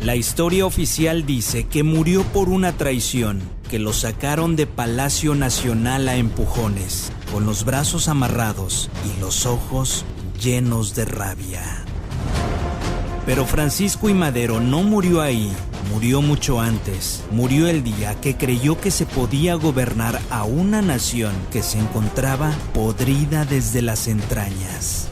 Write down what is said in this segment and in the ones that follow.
La historia oficial dice que murió por una traición, que lo sacaron de Palacio Nacional a empujones, con los brazos amarrados y los ojos llenos de rabia. Pero Francisco I. Madero no murió ahí, murió mucho antes. Murió el día que creyó que se podía gobernar a una nación que se encontraba podrida desde las entrañas.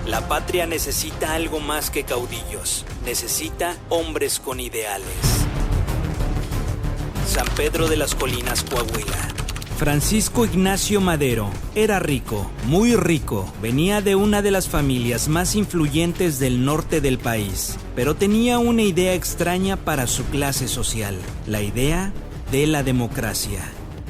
La patria necesita algo más que caudillos, necesita hombres con ideales. San Pedro de las Colinas, Coahuila. Francisco Ignacio Madero era rico, muy rico. Venía de una de las familias más influyentes del norte del país, pero tenía una idea extraña para su clase social, la idea de la democracia.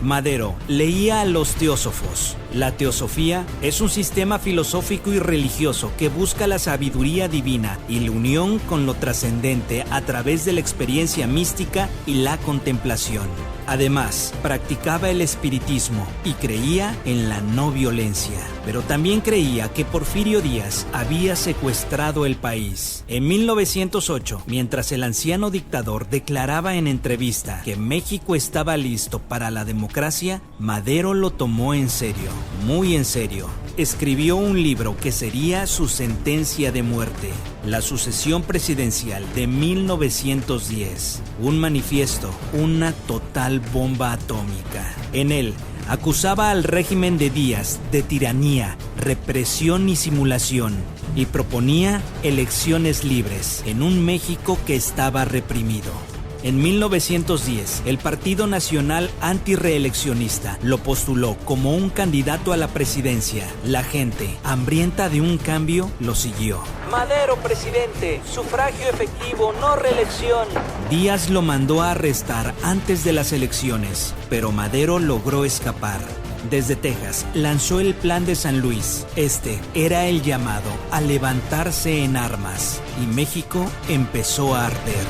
Madero leía a los teósofos. La teosofía es un sistema filosófico y religioso que busca la sabiduría divina y la unión con lo trascendente a través de la experiencia mística y la contemplación. Además, practicaba el espiritismo y creía en la no violencia, pero también creía que Porfirio Díaz había secuestrado el país. En 1908, mientras el anciano dictador declaraba en entrevista que México estaba listo para la democracia, Madero lo tomó en serio, muy en serio. Escribió un libro que sería su sentencia de muerte, La sucesión presidencial de 1910, un manifiesto, una total bomba atómica. En él, acusaba al régimen de Díaz de tiranía, represión y simulación, y proponía elecciones libres en un México que estaba reprimido. En 1910, el Partido Nacional Antirreeleccionista lo postuló como un candidato a la presidencia. La gente, hambrienta de un cambio, lo siguió. Madero, presidente, sufragio efectivo, no reelección. Díaz lo mandó a arrestar antes de las elecciones, pero Madero logró escapar. Desde Texas, lanzó el Plan de San Luis. Este era el llamado a levantarse en armas, y México empezó a arder.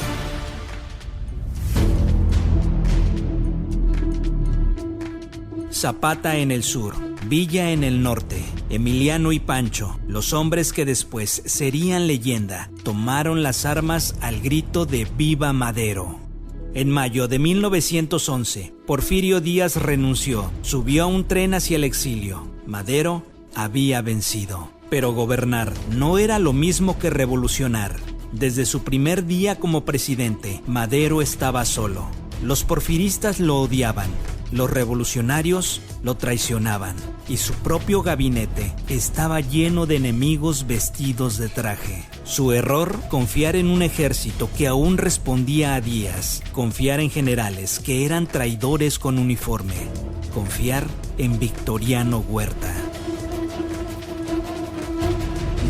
Zapata en el sur, Villa en el norte, Emiliano y Pancho, los hombres que después serían leyenda, tomaron las armas al grito de ¡Viva Madero! En mayo de 1911, Porfirio Díaz renunció, subió a un tren hacia el exilio. Madero había vencido. Pero gobernar no era lo mismo que revolucionar. Desde su primer día como presidente, Madero estaba solo. Los porfiristas lo odiaban. Los revolucionarios lo traicionaban y su propio gabinete estaba lleno de enemigos vestidos de traje. Su error, confiar en un ejército que aún respondía a Díaz, confiar en generales que eran traidores con uniforme, confiar en Victoriano Huerta.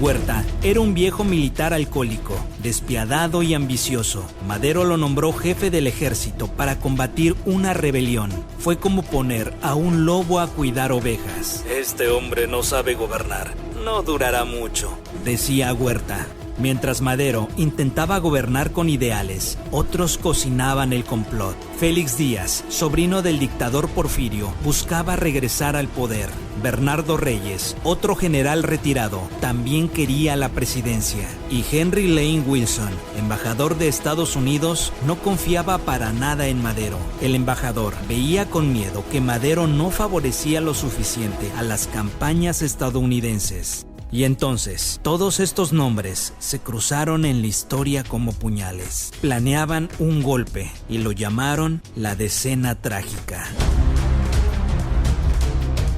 Huerta era un viejo militar alcohólico, despiadado y ambicioso. Madero lo nombró jefe del ejército para combatir una rebelión. Fue como poner a un lobo a cuidar ovejas. Este hombre no sabe gobernar, no durará mucho, decía Huerta. Mientras Madero intentaba gobernar con ideales, otros cocinaban el complot. Félix Díaz, sobrino del dictador Porfirio, buscaba regresar al poder. Bernardo Reyes, otro general retirado, también quería la presidencia. Y Henry Lane Wilson, embajador de Estados Unidos, no confiaba para nada en Madero. El embajador veía con miedo que Madero no favorecía lo suficiente a las campañas estadounidenses. Y entonces, todos estos nombres se cruzaron en la historia como puñales. Planeaban un golpe y lo llamaron la Decena Trágica.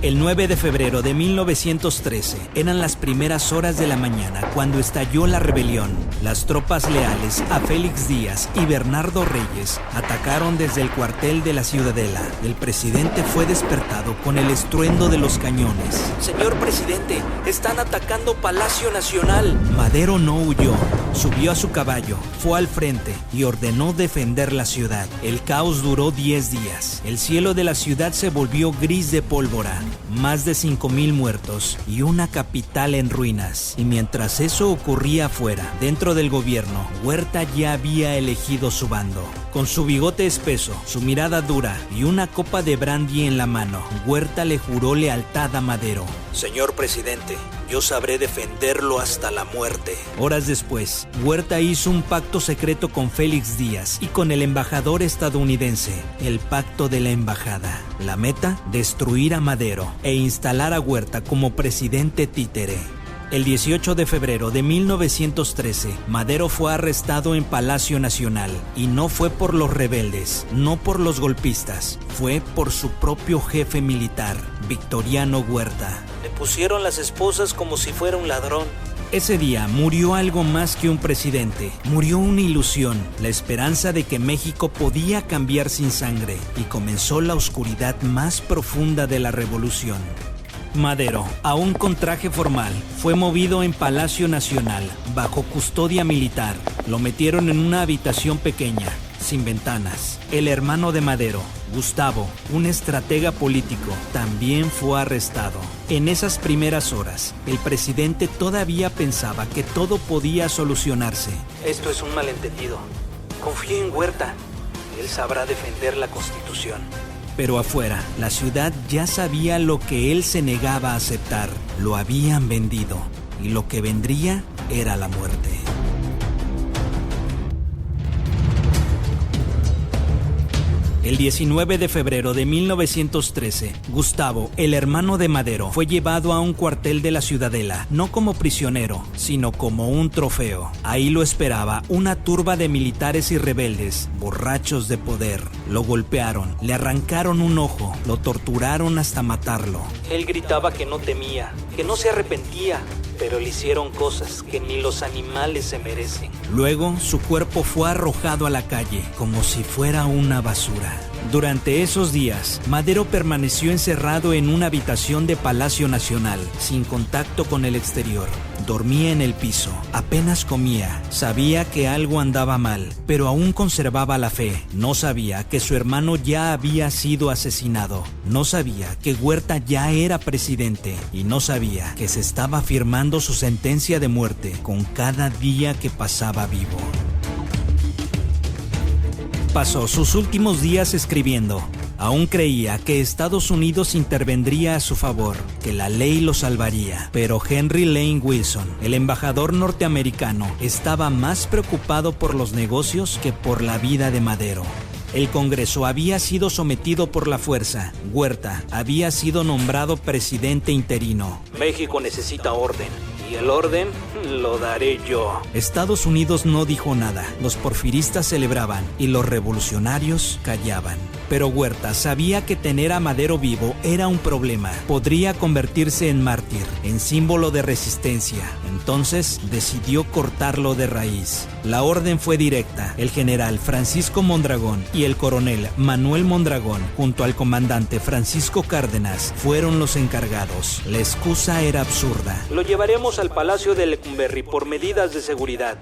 El 9 de febrero de 1913 eran las primeras horas de la mañana cuando estalló la rebelión. Las tropas leales a Félix Díaz y Bernardo Reyes atacaron desde el cuartel de la Ciudadela. El presidente fue despertado con el estruendo de los cañones. Señor presidente, están atacando Palacio Nacional. Madero no huyó, subió a su caballo, fue al frente y ordenó defender la ciudad. El caos duró 10 días. El cielo de la ciudad se volvió gris de pólvora. Más de 5,000 muertos y una capital en ruinas. Y mientras eso ocurría afuera, dentro del gobierno, Huerta ya había elegido su bando. Con su bigote espeso, su mirada dura y una copa de brandy en la mano, Huerta le juró lealtad a Madero. Señor presidente, yo sabré defenderlo hasta la muerte. Horas después, Huerta hizo un pacto secreto con Félix Díaz y con el embajador estadounidense, el Pacto de la Embajada. La meta, destruir a Madero e instalar a Huerta como presidente títere. El 18 de febrero de 1913, Madero fue arrestado en Palacio Nacional, y no fue por los rebeldes, no por los golpistas, fue por su propio jefe militar, Victoriano Huerta. Le pusieron las esposas como si fuera un ladrón. Ese día murió algo más que un presidente, murió una ilusión, la esperanza de que México podía cambiar sin sangre, y comenzó la oscuridad más profunda de la revolución. Madero, aún con traje formal, fue movido en Palacio Nacional, bajo custodia militar. Lo metieron en una habitación pequeña, sin ventanas. El hermano de Madero, Gustavo, un estratega político, también fue arrestado. En esas primeras horas, el presidente todavía pensaba que todo podía solucionarse. Esto es un malentendido. Confío en Huerta. Él sabrá defender la Constitución. Pero afuera, la ciudad ya sabía lo que él se negaba a aceptar. Lo habían vendido, y lo que vendría era la muerte. El 19 de febrero de 1913, Gustavo, el hermano de Madero, fue llevado a un cuartel de la Ciudadela, no como prisionero, sino como un trofeo. Ahí lo esperaba una turba de militares y rebeldes, borrachos de poder. Lo golpearon, le arrancaron un ojo, lo torturaron hasta matarlo. Él gritaba que no temía, que no se arrepentía, pero le hicieron cosas que ni los animales se merecen. Luego, su cuerpo fue arrojado a la calle, como si fuera una basura. Durante esos días, Madero permaneció encerrado en una habitación de Palacio Nacional, sin contacto con el exterior. Dormía en el piso, apenas comía, sabía que algo andaba mal, pero aún conservaba la fe. No sabía que su hermano ya había sido asesinado, no sabía que Huerta ya era presidente, y no sabía que se estaba firmando su sentencia de muerte con cada día que pasaba vivo. Pasó sus últimos días escribiendo. Aún creía que Estados Unidos intervendría a su favor, que la ley lo salvaría. Pero Henry Lane Wilson, el embajador norteamericano, estaba más preocupado por los negocios que por la vida de Madero. El Congreso había sido sometido por la fuerza. Huerta había sido nombrado presidente interino. México necesita orden. Y el orden lo daré yo. Estados Unidos no dijo nada. Los porfiristas celebraban y los revolucionarios callaban. Pero Huerta sabía que tener a Madero vivo era un problema. Podría convertirse en mártir, en símbolo de resistencia. Entonces decidió cortarlo de raíz. La orden fue directa. El general Francisco Mondragón y el coronel Manuel Mondragón, junto al comandante Francisco Cárdenas, fueron los encargados. La excusa era absurda. Lo llevaremos al Palacio de Lecumberri por medidas de seguridad.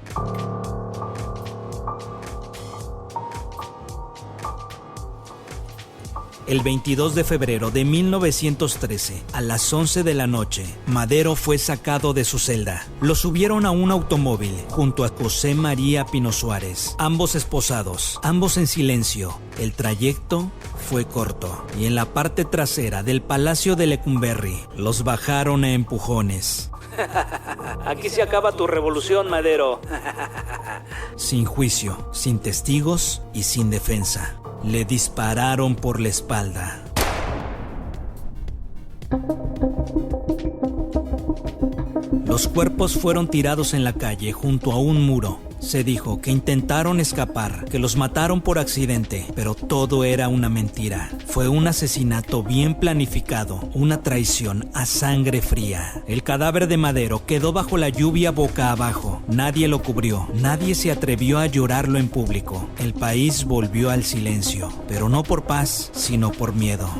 El 22 de febrero de 1913, a las 11 de la noche, Madero fue sacado de su celda. Lo subieron a un automóvil junto a José María Pino Suárez, ambos esposados, ambos en silencio. El trayecto fue corto y en la parte trasera del Palacio de Lecumberri los bajaron a empujones. Aquí se acaba tu revolución, Madero. Sin juicio, sin testigos y sin defensa. Le dispararon por la espalda. Los cuerpos fueron tirados en la calle junto a un muro. Se dijo que intentaron escapar, que los mataron por accidente, pero todo era una mentira. Fue un asesinato bien planificado, una traición a sangre fría. El cadáver de Madero quedó bajo la lluvia boca abajo. Nadie lo cubrió, nadie se atrevió a llorarlo en público. El país volvió al silencio, pero no por paz, sino por miedo.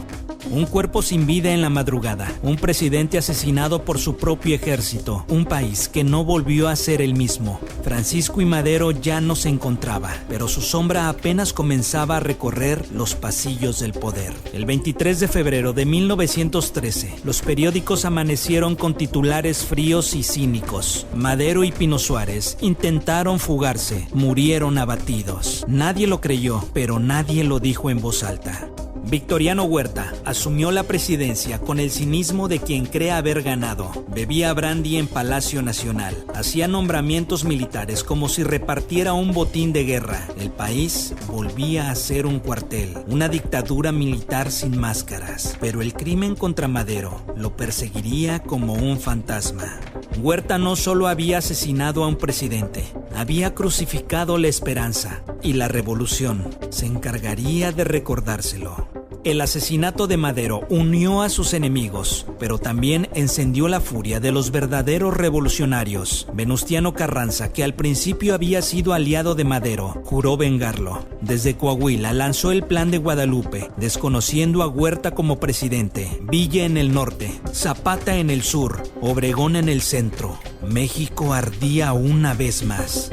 Un cuerpo sin vida en la madrugada, un presidente asesinado por su propio ejército, un país que no volvió a ser el mismo. Francisco y Madero ya no se encontraba, pero su sombra apenas comenzaba a recorrer los pasillos del poder. El 23 de febrero de 1913, los periódicos amanecieron con titulares fríos y cínicos. Madero y Pino Suárez intentaron fugarse, murieron abatidos. Nadie lo creyó, pero nadie lo dijo en voz alta. Victoriano Huerta asumió la presidencia con el cinismo de quien cree haber ganado. Bebía brandy en Palacio Nacional, hacía nombramientos militares como si repartiera un botín de guerra. El país volvía a ser un cuartel, una dictadura militar sin máscaras. Pero el crimen contra Madero lo perseguiría como un fantasma. Huerta no solo había asesinado a un presidente, había crucificado la esperanza, y la revolución se encargaría de recordárselo. El asesinato de Madero unió a sus enemigos, pero también encendió la furia de los verdaderos revolucionarios. Venustiano Carranza, que al principio había sido aliado de Madero, juró vengarlo. Desde Coahuila lanzó el Plan de Guadalupe, desconociendo a Huerta como presidente. Villa en el norte, Zapata en el sur, Obregón en el centro. México ardía una vez más.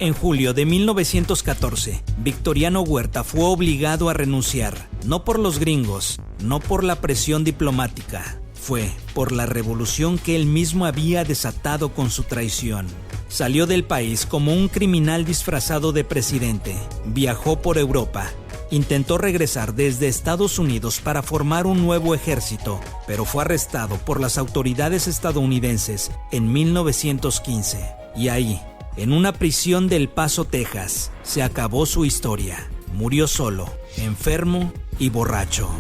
En julio de 1914, Victoriano Huerta fue obligado a renunciar, no por los gringos, no por la presión diplomática, fue por la revolución que él mismo había desatado con su traición. Salió del país como un criminal disfrazado de presidente, viajó por Europa, intentó regresar desde Estados Unidos para formar un nuevo ejército, pero fue arrestado por las autoridades estadounidenses en 1915, y ahí, en una prisión del Paso, Texas, se acabó su historia. Murió solo, enfermo y borracho.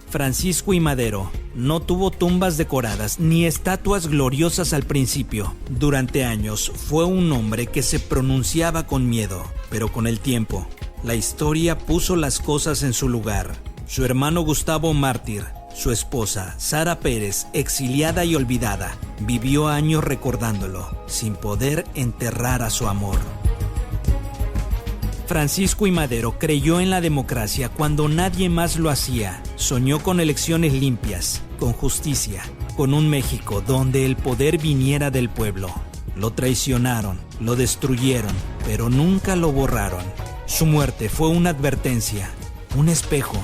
Francisco I. Madero no tuvo tumbas decoradas ni estatuas gloriosas al principio. Durante años fue un hombre que se pronunciaba con miedo, pero con el tiempo, la historia puso las cosas en su lugar. Su hermano Gustavo mártir, su esposa, Sara Pérez, exiliada y olvidada, vivió años recordándolo, sin poder enterrar a su amor. Francisco I. Madero creyó en la democracia cuando nadie más lo hacía. Soñó con elecciones limpias, con justicia, con un México donde el poder viniera del pueblo. Lo traicionaron, lo destruyeron, pero nunca lo borraron. Su muerte fue una advertencia, un espejo,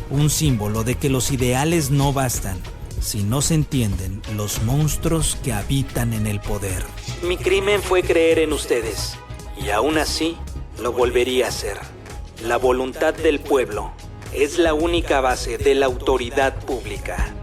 un símbolo de que los ideales no bastan si no se entienden los monstruos que habitan en el poder. Mi crimen fue creer en ustedes, y aún así lo volvería a hacer. La voluntad del pueblo es la única base de la autoridad pública.